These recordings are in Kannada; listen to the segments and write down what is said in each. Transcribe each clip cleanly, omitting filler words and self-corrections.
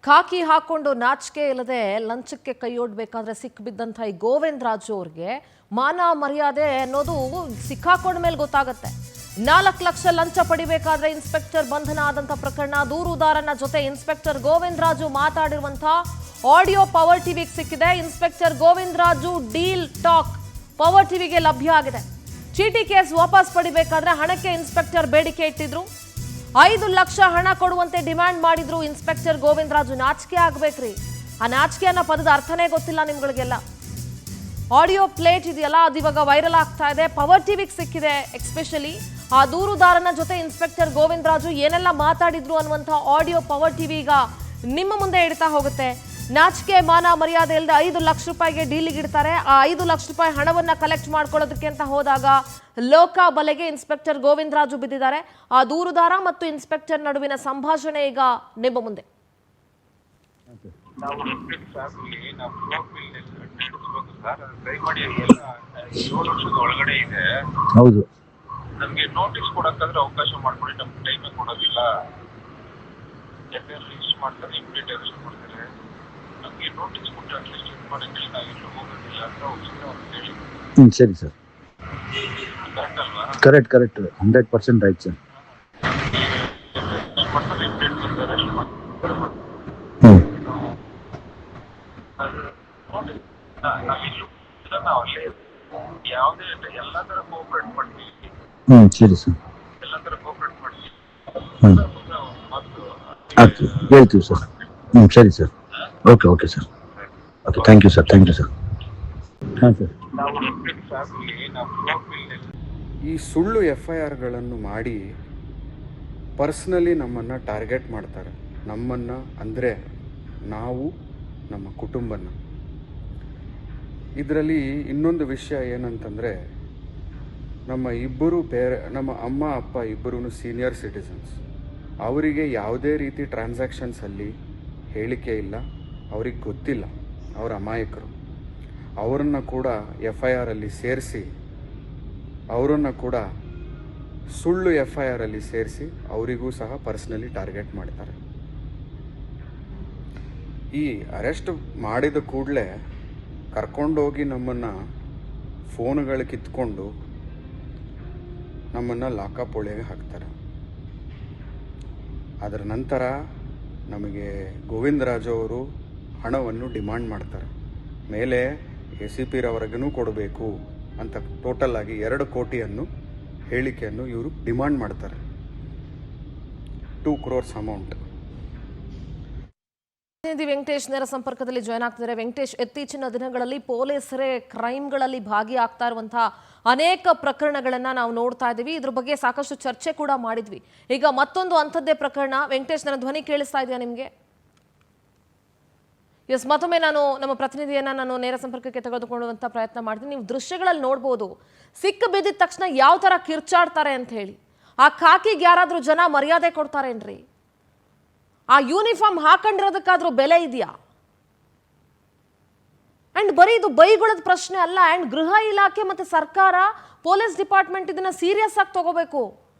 ಖಾಕಿ ಹಾಕೊಂಡು ನಾಚಿಕೆ ಇಲ್ಲದೆ ಲಂಚಕ್ಕೆ ಕೈಯೊಡ್ಬೇಕಾದ್ರೆ ಸಿಕ್ಕಿಬಿದ್ದಂಥ ಈ ಗೋವಿಂದ ರಾಜು ಅವ್ರಿಗೆ ಮಾನ ಮರ್ಯಾದೆ ಅನ್ನೋದು ಸಿಕ್ಕಾಕೊಂಡ ಮೇಲೆ ಗೊತ್ತಾಗುತ್ತೆ. 4 ಲಕ್ಷ ಲಂಚ ಪಡಿಬೇಕಾದ್ರೆ ಇನ್ಸ್ಪೆಕ್ಟರ್ ಬಂಧನ ಆದಂಥ ಪ್ರಕರಣ, ದೂರುದಾರನ ಜೊತೆ ಇನ್ಸ್ಪೆಕ್ಟರ್ ಗೋವಿಂದ ರಾಜು ಮಾತಾಡಿರುವಂಥ ಆಡಿಯೋ ಪವರ್ ಟಿವಿಗೆ ಸಿಕ್ಕಿದೆ. Inspector Govinda Raju deal talk power ಟಿವಿಗೆ ಲಭ್ಯ ಆಗಿದೆ. ಚೀಟಿ ಕೇಸ್ ವಾಪಸ್ ಪಡಿಬೇಕಾದ್ರೆ ಹಣಕ್ಕೆ ಇನ್ಸ್ಪೆಕ್ಟರ್ ಬೇಡಿಕೆ ಇಟ್ಟಿದ್ರು. 5 ಲಕ್ಷ ಹಣ ಕೊಡುವಂತೆ ಡಿಮ್ಯಾಂಡ್ ಮಾಡಿದ್ರು ಇನ್ಸ್ಪೆಕ್ಟರ್ ಗೋವಿಂದ ರಾಜು. ನಾಚಿಕೆ ಆಗ್ಬೇಕ್ರಿ. ಆ ನಾಚಿಕೆ ಅನ್ನೋ ಪದದ ಅರ್ಥನೇ ಗೊತ್ತಿಲ್ಲ ನಿಮ್ಗಳಿಗೆಲ್ಲ. ಆಡಿಯೋ ಪ್ಲೇಟ್ ಇದೆಯಲ್ಲ, ಅದು ಇವಾಗ ವೈರಲ್ ಆಗ್ತಾ ಇದೆ, ಪವರ್ ಟಿವಿಗೆ ಸಿಕ್ಕಿದೆ. ಎಕ್ಸ್ಪೆಷಲಿ ಆ ದೂರುದಾರನ ಜೊತೆ ಇನ್ಸ್ಪೆಕ್ಟರ್ ಗೋವಿಂದ ರಾಜು ಏನೆಲ್ಲ ಮಾತಾಡಿದ್ರು ಅನ್ನುವಂಥ ಆಡಿಯೋ ಪವರ್ ಟಿವಿ ಈಗ ನಿಮ್ಮ ಮುಂದೆ ಇಡ್ತಾ ಹೋಗುತ್ತೆ. ನಾಚಿಕೆ ಮಾನ ಮರ್ಯಾದೆ ಇಲ್ಲದೆ 5 ಲಕ್ಷ ರೂಪಾಯಿಗೆ ಡೀಲಿಗೆ ಇಡ್ತಾರೆ. ಆ 5 ಲಕ್ಷ ರೂಪಾಯಿ ಹಣವನ್ನ ಕಲೆಕ್ಟ್ ಮಾಡ್ಕೊಳ್ಳೋದಕ್ಕೆ ಅಂತ ಹೋದಾಗ ಲೋಕ ಬಲೆಗೆ ಇನ್ಸ್ಪೆಕ್ಟರ್ ಗೋವಿಂದ ರಾಜು ಬಿದ್ದಿದ್ದಾರೆ. ಆ ದೂರುದಾರ ಮತ್ತು ಇನ್ಸ್ಪೆಕ್ಟರ್ ನಡುವಿನ ಸಂಭಾಷಣೆ ಈಗ ನಿಮ್ಮ ಮುಂದೆ. ಒಳಗಡೆ ಇದೆ. ಹೌದು, ನಮ್ಗೆ ನೋಟಿಸ್ ಕೊಡಕ್ಕಾದ್ರೆ ಅವಕಾಶ ಮಾಡ್ಕೊಡಿ. ನಮ್ಗೆ ಟೈಮ್ ಕೊಡೋದಿಲ್ಲ. ರಿಜಿಸ್ಟರ್ ಮಾಡ್ತಾರೆ, ಇಮಿಡಿಯೇಟ್ ಅರೆಸ್ಟ್ ಮಾಡ್ತಾರೆ. ನಮ್ಗೆ ನೋಟಿಸ್ ಕೊಟ್ಟು ಅಟ್ಲೀಸ್ಟ್ ಇದು ಮಾಡಕ್ಕೆ ನಾವೆಲ್ಲೂ ಹೋಗೋದಿಲ್ಲ ಅಂತ ಅವ್ರು ಹೇಳಿ. ಸರಿ ಸರ್, ಕರೆಕ್ಟ್ ಅಲ್ವಾ? Correct 100% right sir. ಮಾಡ್ತಾರೆ, ಇಮಿಡಿಯೇಟ್ ಬಂದು ಅರೆಸ್ಟ್ ಮಾಡ್ತಾರೆ. ನೋಟಿಸ್ ನಾವಿಲ್ಲೂ ನಾವು ಅಲ್ಲೇ ಯಾವುದೇ ಎಲ್ಲ ತರ ಕೋಆಪರೇಟ್ ಮಾಡ್ತೀವಿ. ಸರಿ ಸರ್, ಎಲ್ಲ ತರ ಕೋಆಪರೇಟ್ ಮಾಡ್ತೀವಿ. ಆಗ್ತೀವಿ, ಹೇಳ್ತೀವಿ ಸರ್. ಸರಿ sir, okay sir, okay, thank you sir. ಹಾಂ ಸರ್. ಈ ಸುಳ್ಳು FIRಗಳನ್ನು ಮಾಡಿ ಪರ್ಸ್ನಲಿ ನಮ್ಮನ್ನು ಟಾರ್ಗೆಟ್ ಮಾಡ್ತಾರೆ. ನಮ್ಮನ್ನು ಅಂದರೆ ನಾವು, ನಮ್ಮ ಕುಟುಂಬನ. ಇದರಲ್ಲಿ ಇನ್ನೊಂದು ವಿಷಯ ಏನಂತಂದರೆ, ನಮ್ಮ ಅಮ್ಮ ಅಪ್ಪ ಇಬ್ಬರೂ ಸೀನಿಯರ್ ಸಿಟಿಸನ್ಸ್. ಅವರಿಗೆ ಯಾವುದೇ ರೀತಿ ಟ್ರಾನ್ಸಾಕ್ಷನ್ಸಲ್ಲಿ ಹೇಳಿಕೆ ಇಲ್ಲ, ಅವ್ರಿಗೆ ಗೊತ್ತಿಲ್ಲ, ಅವರ ಅಮಾಯಕರು. ಅವರನ್ನು ಕೂಡ FIRಲ್ಲಿ ಸೇರಿಸಿ, ಅವರನ್ನು ಕೂಡ ಸುಳ್ಳು FIRಲ್ಲಿ ಸೇರಿಸಿ ಅವರಿಗೂ ಸಹ ಪರ್ಸ್ನಲಿ ಟಾರ್ಗೆಟ್ ಮಾಡ್ತಾರೆ. ಈ ಅರೆಸ್ಟ್ ಮಾಡಿದ ಕೂಡಲೇ ಕರ್ಕೊಂಡೋಗಿ ನಮ್ಮನ್ನು ಫೋನ್ಗಳು ಕಿತ್ಕೊಂಡು ನಮ್ಮನ್ನು ಲಾಕಪ್ ಒಳಗೆ ಹಾಕ್ತಾರೆ. ಅದರ ನಂತರ ನಮಗೆ ಗೋವಿಂದ ರಾಜು ಅವರು ಹಣವನ್ನು ಡಿಮಾಂಡ್ ಮಾಡ್ತಾರೆ. ಮೇಲೆ ACP ರವರೆಗೂ ಕೊಡಬೇಕು ಅಂತ ಟೋಟಲ್ ಆಗಿ 2 ಕೋಟಿಯನ್ನು ಹೇಳಿಕೆಯನ್ನು ಇವರು ಡಿಮಾಂಡ್ ಮಾಡ್ತಾರೆ. 2 crores ಅಮೌಂಟ್. ವೆಂಕಟೇಶ್ ನೇರ ಸಂಪರ್ಕದಲ್ಲಿ ಜಾಯ್ನ್ ಆಗ್ತಿದ್ದಾರೆ. ವೆಂಕಟೇಶ್, ಇತ್ತೀಚಿನ ದಿನಗಳಲ್ಲಿ ಪೊಲೀಸರೇ ಕ್ರೈಮ್ಗಳಲ್ಲಿ ಭಾಗಿಯಾಗ್ತಾ ಇರುವಂತಹ ಅನೇಕ ಪ್ರಕರಣಗಳನ್ನ ನಾವು ನೋಡ್ತಾ ಇದ್ದೀವಿ. ಇದ್ರ ಬಗ್ಗೆ ಸಾಕಷ್ಟು ಚರ್ಚೆ ಕೂಡ ಮಾಡಿದ್ವಿ. ಈಗ ಮತ್ತೊಂದು ಅಂಥದ್ದೇ ಪ್ರಕರಣ. ವೆಂಕಟೇಶ್, ನನ್ನ ಧ್ವನಿ ಕೇಳಿಸ್ತಾ ಇದೆಯಾ ನಿಮಗೆ? ಎಸ್, ಮತ್ತೊಮ್ಮೆ ನಮ್ಮ ಪ್ರತಿನಿಧಿಯನ್ನ ನೇರ ಸಂಪರ್ಕಕ್ಕೆ ತೆಗೆದುಕೊಳ್ಳುವಂತ ಪ್ರಯತ್ನ ಮಾಡ್ತೀನಿ. ನೀವು ದೃಶ್ಯಗಳಲ್ಲಿ ನೋಡ್ಬೋದು, ಸಿಕ್ಕ ಬಿದ್ದಿದ ತಕ್ಷಣ ಯಾವ ತರ ಕಿರ್ಚಾಡ್ತಾರೆ ಅಂತ ಹೇಳಿ. ಆ ಖಾಕಿಗೆ ಯಾರಾದ್ರೂ ಜನ ಮರ್ಯಾದೆ ಕೊಡ್ತಾರೇನ್ರಿ? ಆ ಯೂನಿಫಾರ್ಮ್ ಹಾಕೊಂಡಿರೋದಕ್ಕಾದ್ರೂ ಬೆಲೆ ಇದೆಯಾ? ಅಂಡ್ ಬರೀ ಇದು ಬೈಗುಳದ ಪ್ರಶ್ನೆ ಅಲ್ಲ. ಅಂಡ್ ಗೃಹ ಇಲಾಖೆ ಮತ್ತೆ ಸರ್ಕಾರ, ಪೊಲೀಸ್ ಡಿಪಾರ್ಟ್ಮೆಂಟ್ ಇದನ್ನ ಸೀರಿಯಸ್ ಆಗಿ ತಗೋಬೇಕು.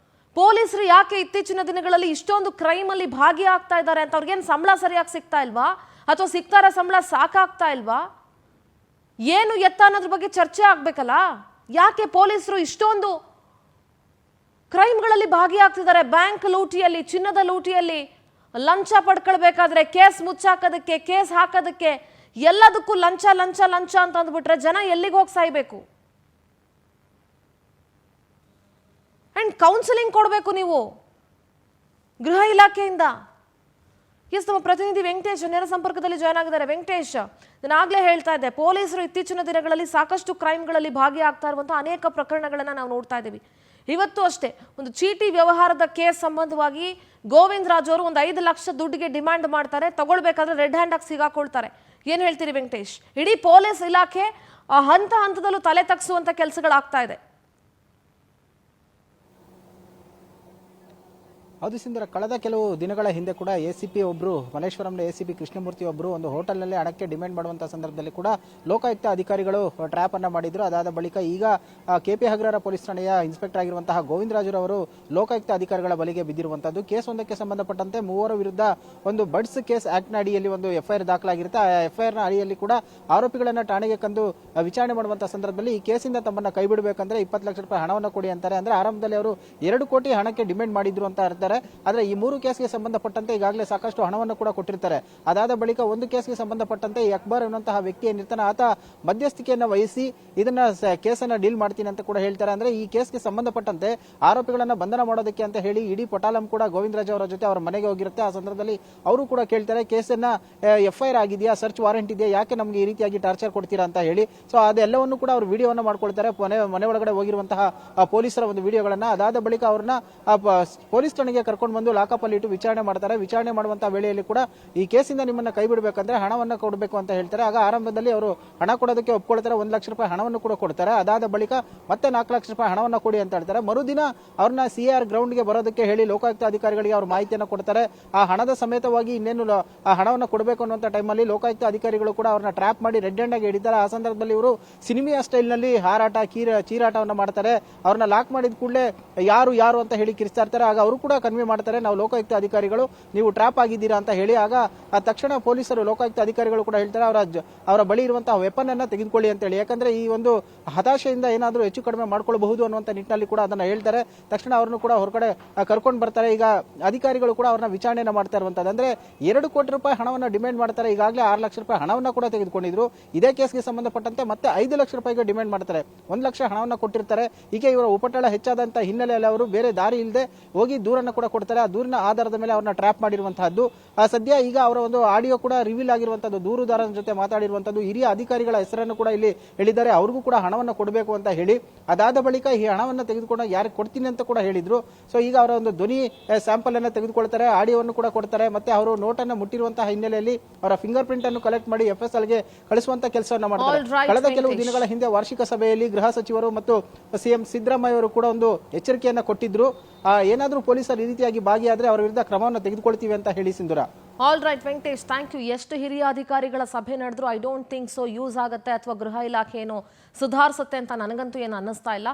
ಪೊಲೀಸರು ಯಾಕೆ ಇತ್ತೀಚಿನ ದಿನಗಳಲ್ಲಿ ಇಷ್ಟೊಂದು ಕ್ರೈಮ್ ಅಲ್ಲಿ ಭಾಗಿಯಾಗ್ತಾ ಇದ್ದಾರೆ ಅಂತ? ಅವ್ರಿಗೇನು ಸಂಬಳ ಸರಿಯಾಗಿ ಸಿಗ್ತಾ ಇಲ್ವಾ? ಅಥವಾ ಸಿಗ್ತಾರ ಸಂಬಳ ಸಾಕಾಗ್ತಾ ಇಲ್ವಾ? ಏನು ಎತ್ತ ಅನ್ನೋದ್ರ ಬಗ್ಗೆ ಚರ್ಚೆ ಆಗ್ಬೇಕಲ್ಲ. ಯಾಕೆ ಪೊಲೀಸರು ಇಷ್ಟೊಂದು ಕ್ರೈಮ್ಗಳಲ್ಲಿ ಭಾಗಿಯಾಗ್ತಿದ್ದಾರೆ? ಬ್ಯಾಂಕ್ ಲೂಟಿಯಲ್ಲಿ, ಚಿನ್ನದ ಲೂಟಿಯಲ್ಲಿ, ಲಂಚ ಪಡ್ಕೊಳ್ಬೇಕಾದ್ರೆ ಕೇಸ್ ಮುಚ್ಚಾಕೋದಕ್ಕೆ, ಕೇಸ್ ಹಾಕೋದಕ್ಕೆ, ಎಲ್ಲದಕ್ಕೂ ಲಂಚ ಲಂಚ ಲಂಚ ಅಂತ ಅಂದ್ಬಿಟ್ರೆ ಜನ ಎಲ್ಲಿಗೆ ಹೋಗಿ ಸಾಯ್ಬೇಕು? ಅಂಡ್ ಕೌನ್ಸಿಲಿಂಗ್ ಕೊಡಬೇಕು ನೀವು ಗೃಹ ಇಲಾಖೆಯಿಂದ. ಎಸ್, ನಮ್ಮ ಪ್ರತಿನಿಧಿ ವೆಂಕಟೇಶ್ ನೇರ ಸಂಪರ್ಕದಲ್ಲಿ ಜಾಯ್ನ್ ಆಗಿದ್ದಾರೆ. ವೆಂಕಟೇಶ್, ನಾನು ಆಗ್ಲೇ ಹೇಳ್ತಾ ಇದ್ದೆ, ಪೊಲೀಸರು ಇತ್ತೀಚಿನ ದಿನಗಳಲ್ಲಿ ಸಾಕಷ್ಟು ಕ್ರೈಮ್ಗಳಲ್ಲಿ ಭಾಗಿಯಾಗ್ತಾ ಇರುವಂತಹ ಅನೇಕ ಪ್ರಕರಣಗಳನ್ನ ನಾವು ನೋಡ್ತಾ ಇದ್ದೀವಿ. ಇವತ್ತು ಅಷ್ಟೇ ಒಂದು ಚೀಟಿ ವ್ಯವಹಾರದ ಕೇಸ್ ಸಂಬಂಧವಾಗಿ ಗೋವಿಂದ ರಾಜು ಅವರು ಒಂದು 5 ಲಕ್ಷ ದುಡ್ಡಿಗೆ ಡಿಮ್ಯಾಂಡ್ ಮಾಡ್ತಾರೆ. ತಗೊಳ್ಬೇಕಾದ್ರೆ ರೆಡ್ ಹ್ಯಾಂಡ್ ಆಗಿ ಸಿಗಾಕೊಳ್ತಾರೆ. ಏನ್ ಹೇಳ್ತೀರಿ ವೆಂಕಟೇಶ್? ಇಡೀ ಪೊಲೀಸ್ ಇಲಾಖೆ ಹಂತದಲ್ಲೂ ತಲೆ ತಗ್ಸುವಂತ ಕೆಲಸಗಳಾಗ್ತಾ ಇದೆ. ಹೌದು ಸಿಂಧೂರ, ಕಳೆದ ಕೆಲವು ದಿನಗಳ ಹಿಂದೆ ಕೂಡ ACP ಒಬ್ಬರು, ಮಲ್ಲೇಶ್ವರಂನ ACP ಕೃಷ್ಣಮೂರ್ತಿ ಒಬ್ಬರು ಒಂದು ಹೋಟೆಲ್ನಲ್ಲಿ ಹಣಕ್ಕೆ ಡಿಮ್ಯಾಂಡ್ ಮಾಡುವಂಥ ಸಂದರ್ಭದಲ್ಲಿ ಕೂಡ ಲೋಕಾಯುಕ್ತ ಅಧಿಕಾರಿಗಳು ಟ್ರ್ಯಾಪ್ ಅನ್ನು ಮಾಡಿದ್ರು. ಅದಾದ ಬಳಿಕ ಈಗ KP ಅಗ್ರಹಾರ ಪೊಲೀಸ್ ಠಾಣೆಯ ಇನ್ಸ್ಪೆಕ್ಟರ್ ಆಗಿರುವಂತಹ ಗೋವಿಂದರಾಜುರವರು ಲೋಕಾಯುಕ್ತ ಅಧಿಕಾರಿಗಳ ಬಲಿಗೆ ಬಿದ್ದಿರುವಂತದ್ದು. ಕೇಸ್ ಒಂದಕ್ಕೆ ಸಂಬಂಧಪಟ್ಟಂತೆ ಮೂವರ ವಿರುದ್ಧ ಒಂದು ಬಡ್ಸ್ ಕೇಸ್ ಆಕ್ಟ್ ನ ಅಡಿಯಲ್ಲಿ ಒಂದು FIR ದಾಖಲಾಗಿರುತ್ತೆ. ಆ FIR ನ ಅಡಿಯಲ್ಲಿ ಕೂಡ ಆರೋಪಿಗಳನ್ನ ಠಾಣೆಗೆ ಕಂಡು ವಿಚಾರಣೆ ಮಾಡುವಂತಹ ಸಂದರ್ಭದಲ್ಲಿ ಈ ಕೇಸಿಂದ ತಮ್ಮನ್ನ ಕೈ ಬಿಡಬೇಕಂದ್ರೆ 20 ಲಕ್ಷ ರೂಪಾಯಿ ಹಣವನ್ನು ಕೊಡಿ ಅಂತಾರೆ. ಅಂದ್ರೆ ಆರಂಭದಲ್ಲಿ ಅವರು 2 ಕೋಟಿ ಹಣಕ್ಕೆ ಡಿಮ್ಯಾಂಡ್ ಮಾಡಿದ್ರು ಅಂತ ಇರ್ತಾರೆ. ಆದ್ರೆ ಈ 3 ಕೇಸ್ಗೆ ಸಂಬಂಧಪಟ್ಟಂತೆ ಈಗಾಗಲೇ ಸಾಕಷ್ಟು ಹಣವನ್ನು ಕೂಡ ಕೊಟ್ಟಿರ್ತಾರೆ. ಅದಾದ ಬಳಿಕ ಒಂದು ಕೇಸ್ಗೆ ಸಂಬಂಧಪಟ್ಟಂತೆ ಈ ಅಕ್ಬರ್ ಎನ್ನುವಂತಹ ವ್ಯಕ್ತಿ ಏನಿರ್ತಾನೆ ಆತ ಮಧ್ಯಸ್ಥಿಕೆಯನ್ನು ವಹಿಸಿ ಇದನ್ನ ಕೇಸನ್ನ ಡೀಲ್ ಮಾಡ್ತೀನಿ ಅಂತ ಕೂಡ ಹೇಳ್ತಾರೆ. ಅಂದ್ರೆ ಈ ಕೇಸ್ಗೆ ಸಂಬಂಧಪಟ್ಟಂತೆ ಆರೋಪಿಗಳನ್ನ ಬಂಧನ ಮಾಡೋದಕ್ಕೆ ಅಂತ ಹೇಳಿ ಇಡೀ ಪಟಾಲಂ ಕೂಡ ಗೋವಿಂದರಾಜ್ ಅವರ ಜೊತೆ ಅವರ ಮನೆಗೆ ಹೋಗಿರುತ್ತೆ. ಆ ಸಂದರ್ಭದಲ್ಲಿ ಅವರು ಕೂಡ ಕೇಳ್ತಾರೆ, ಕೇಸನ್ನ FIR ಆಗಿದೆಯಾ, ಸರ್ಚ್ ವಾರೆಂಟ್ ಇದೆಯಾ, ಯಾಕೆ ನಮಗೆ ಈ ರೀತಿಯಾಗಿ ಟಾರ್ಚರ್ ಕೊಡ್ತೀರಾ ಅಂತ ಹೇಳಿ. ಸೊ ಅದೆಲ್ಲವನ್ನು ಕೂಡ ಅವರು ವಿಡಿಯೋವನ್ನು ಮಾಡ್ಕೊಳ್ತಾರೆ, ಮನೆ ಒಳಗಡೆ ಹೋಗಿರುವಂತಹ ಪೊಲೀಸರ ಒಂದು ವಿಡಿಯೋಗಳನ್ನ. ಅದಾದ ಬಳಿಕ ಅವ್ರನ್ನ ಪೊಲೀಸ್ ಠಾಣೆಗೆ ಕರ್ಕೊಂಡು ಬಂದು ಲಾಕಪ್ ಅಲ್ಲಿ ಇಟ್ಟು ವಿಚಾರಣೆ ಮಾಡ್ತಾರೆ. ವಿಚಾರಣೆ ಮಾಡುವಂತಹ ವೇಳೆಯಲ್ಲಿ ಕೂಡ ಈ ಕೇಸಿಂದ ನಿಮ್ಮನ್ನ ಕೈ ಬಿಡಬೇಕಂದ್ರೆ ಹಣವನ್ನು ಕೊಡಬೇಕು ಅಂತ ಹೇಳ್ತಾರೆ. ಆಗ ಆರಂಭದಲ್ಲಿ ಅವರು ಹಣ ಕೊಡೋದಕ್ಕೆ ಒಪ್ಕೊಳ್ತಾರೆ, 1 ಲಕ್ಷ ರೂಪಾಯಿ ಹಣವನ್ನು ಕೂಡ ಕೊಡ್ತಾರೆ. ಅದಾದ ಬಳಿಕ ಮತ್ತೆ 4 ಲಕ್ಷ ರೂಪಾಯಿ ಹಣವನ್ನು ಕೊಡಿ ಅಂತ ಹೇಳ್ತಾರೆ. ಮರುದಿನ ಅವ್ರನ್ನ CR ಗ್ರೌಂಡ್ಗೆ ಬರೋದಕ್ಕೆ ಹೇಳಿ ಲೋಕಾಯುಕ್ತ ಅಧಿಕಾರಿಗಳಿಗೆ ಅವರು ಮಾಹಿತಿಯನ್ನು ಕೊಡ್ತಾರೆ. ಆ ಹಣದ ಸಮೇತವಾಗಿ ಇನ್ನೇನು ಆ ಹಣವನ್ನು ಕೊಡಬೇಕು ಅನ್ನುವಂಥ ಟೈಮಲ್ಲಿ ಲೋಕಾಯುಕ್ತ ಅಧಿಕಾರಿಗಳು ಕೂಡ ಅವ್ರನ್ನ ಟ್ರ್ಯಾಪ್ ಮಾಡಿ ರೆಡ್ ಹ್ಯಾಂಡ್ ಆಗಿ ಹಿಡಿತಾರೆ. ಆ ಸಂದರ್ಭದಲ್ಲಿ ಇವರು ಸಿನಿಮಾ ಸ್ಟೈಲ್ ನಲ್ಲಿ ಹಾರಾಟ ಚೀರಾಟವನ್ನು ಮಾಡ್ತಾರೆ. ಅವ್ರನ್ನ ಲಾಕ್ ಮಾಡಿದ ಕೂಡಲೇ ಯಾರು ಅಂತ ಹೇಳಿ ಕಿರಿಸ್ತಾ ಇರ್ತಾರೆ. ಆಗ ಅವರು ಕೂಡ ಕನ್ವೆ ಮಾಡ್ತಾರೆ, ನಾವು ಲೋಕಾಯುಕ್ತ ಅಧಿಕಾರಿಗಳು, ನೀವು ಟ್ರ್ಯಾಪ್ ಆಗಿದ್ದೀರಾ ಅಂತ ಹೇಳಿ. ಆಗ ತಕ್ಷಣ ಪೊಲೀಸರು ಲೋಕಾಯುಕ್ತ ಅಧಿಕಾರಿಗಳು ಕೂಡ ಹೇಳ್ತಾರೆ, ಅವರ ಬಳಿ ಇರುವಂತಹ ವೆಪನ್ ಅನ್ನ ತೆಗೆದುಕೊಳ್ಳಿ ಅಂತ ಹೇಳಿ. ಯಾಕಂದ್ರೆ ಈ ಒಂದು ಹತಾಶೆಯಿಂದ ಏನಾದರೂ ಹೆಚ್ಚು ಕಡಿಮೆ ಮಾಡ್ಕೊಳ್ಳಬಹುದು ಅನ್ನುವಂಥ ನಿಟ್ಟಿನಲ್ಲಿ ಕೂಡ ಅದನ್ನ ಹೇಳ್ತಾರೆ. ತಕ್ಷಣ ಅವ್ರನ್ನು ಕೂಡ ಹೊರಗಡೆ ಕರ್ಕೊಂಡು ಬರ್ತಾರೆ. ಈಗ ಅಧಿಕಾರಿಗಳು ಕೂಡ ಅವ್ರನ್ನ ವಿಚಾರಣೆಯನ್ನು ಮಾಡ್ತಾ ಇರುವಂತದ್ದು. ಅಂದ್ರೆ 2 ಕೋಟಿ ರೂಪಾಯಿ ಹಣವನ್ನ ಡಿಮ್ಯಾಂಡ್ ಮಾಡ್ತಾರೆ. ಈಗಾಗಲೇ 6 ಲಕ್ಷ ರೂಪಾಯಿ ಹಣವನ್ನ ಕೂಡ ತೆಗೆದುಕೊಂಡಿದ್ರು. ಇದೇ ಕೇಸ್ಗೆ ಸಂಬಂಧಪಟ್ಟಂತೆ ಮತ್ತೆ 5 ಲಕ್ಷ ರೂಪಾಯಿಗೆ ಡಿಮ್ಯಾಂಡ್ ಮಾಡ್ತಾರೆ. 1 ಲಕ್ಷ ಹಣವನ್ನ ಕೊಟ್ಟಿರ್ತಾರೆ. ಈಗ ಇವರ ಉಪಟಳ ಹೆಚ್ಚಾದಂತ ಹಿನ್ನೆಲೆಯಲ್ಲಿ ಅವರು ಬೇರೆ ದಾರಿ ಇಲ್ಲದೆ ಹೋಗಿ ದೂರನ್ನು ಕೂಡ ಕೊಡ್ತಾರೆ. ಆ ದೂರಿನ ಆಧಾರದ ಮೇಲೆ ಅವ್ರನ್ನ ಟ್ರ್ಯಾಪ್ ಮಾಡಿರುವಂತಹದ್ದು. ಸದ್ಯ ಈಗ ಅವರ ಒಂದು ಆಡಿಯೋ ಕೂಡ ರಿವೀಲ್ ಆಗಿರುವಂತದ್ದು. ದೂರುದಾರನ ಜೊತೆ ಮಾತಾಡಿರುವಂತದ್ದು, ಹಿರಿಯ ಅಧಿಕಾರಿಗಳ ಹೆಸರನ್ನು ಕೂಡ ಇಲ್ಲಿ ಹೇಳಿದ್ದಾರೆ. ಅವ್ರಿಗೂ ಕೂಡ ಹಣವನ್ನು ಕೊಡಬೇಕು ಅಂತ ಹೇಳಿ. ಅದಾದ ಬಳಿಕ ಈ ಹಣವನ್ನು ತೆಗೆದುಕೊಂಡು ಯಾರಿಗೆ ಕೊಡ್ತೀನಿ ಅಂತ ಕೂಡ ಹೇಳಿದ್ರು. ಸೊ ಈಗ ಅವರ ಒಂದು ಧ್ವನಿ ಸ್ಯಾಂಪಲ್ ಅನ್ನು ತೆಗೆದುಕೊಳ್ತಾರೆ, ಆಡಿಯೋವನ್ನು ಕೂಡ ಕೊಡ್ತಾರೆ. ಮತ್ತೆ ಅವರು ನೋಟನ್ನು ಮುಟ್ಟಿರುವಂತಹ ಹಿನ್ನೆಲೆಯಲ್ಲಿ ಅವರ ಫಿಂಗರ್ ಪ್ರಿಂಟ್ ಅನ್ನು ಕಲೆಕ್ಟ್ ಮಾಡಿ FSL ಗೆ ಕಳಿಸುವಂತ ಕೆಲಸವನ್ನು ಮಾಡ್ತಾರೆ. ಕಳೆದ ಕೆಲವು ದಿನಗಳ ಹಿಂದೆ ವಾರ್ಷಿಕ ಸಭೆಯಲ್ಲಿ ಗೃಹ ಸಚಿವರು ಮತ್ತು CM ಸಿದ್ದರಾಮಯ್ಯ ಅವರು ಕೂಡ ಒಂದು ಎಚ್ಚರಿಕೆಯನ್ನ ಕೊಟ್ಟಿದ್ರು. ಏನಾದರೂ ಪೊಲೀಸರು ಈ ರೀತಿಯಾಗಿ ಭಾಗಿಯಾದ್ರೆ ಅವರ ವಿರುದ್ಧ ಕ್ರಮವನ್ನು ತೆಗೆದುಕೊಳ್ತೀವಿ ಅಂತ ಹೇಳಿ Sindhura. All right Venkatesh, thank you. ಎಷ್ಟು ಹಿರಿಯ ಅಧಿಕಾರಿಗಳ ಸಭೆ ನಡೆದ್ರು I don't think so use ಆಗುತ್ತೆ ಅಥವಾ ಗೃಹ ಇಲಾಖೆ ಏನೋ ಸುಧಾರಿಸುತ್ತೆ ಅಂತ ನನಗಂತೂ ಏನು ಅನ್ನಿಸ್ತಾ ಇಲ್ಲ.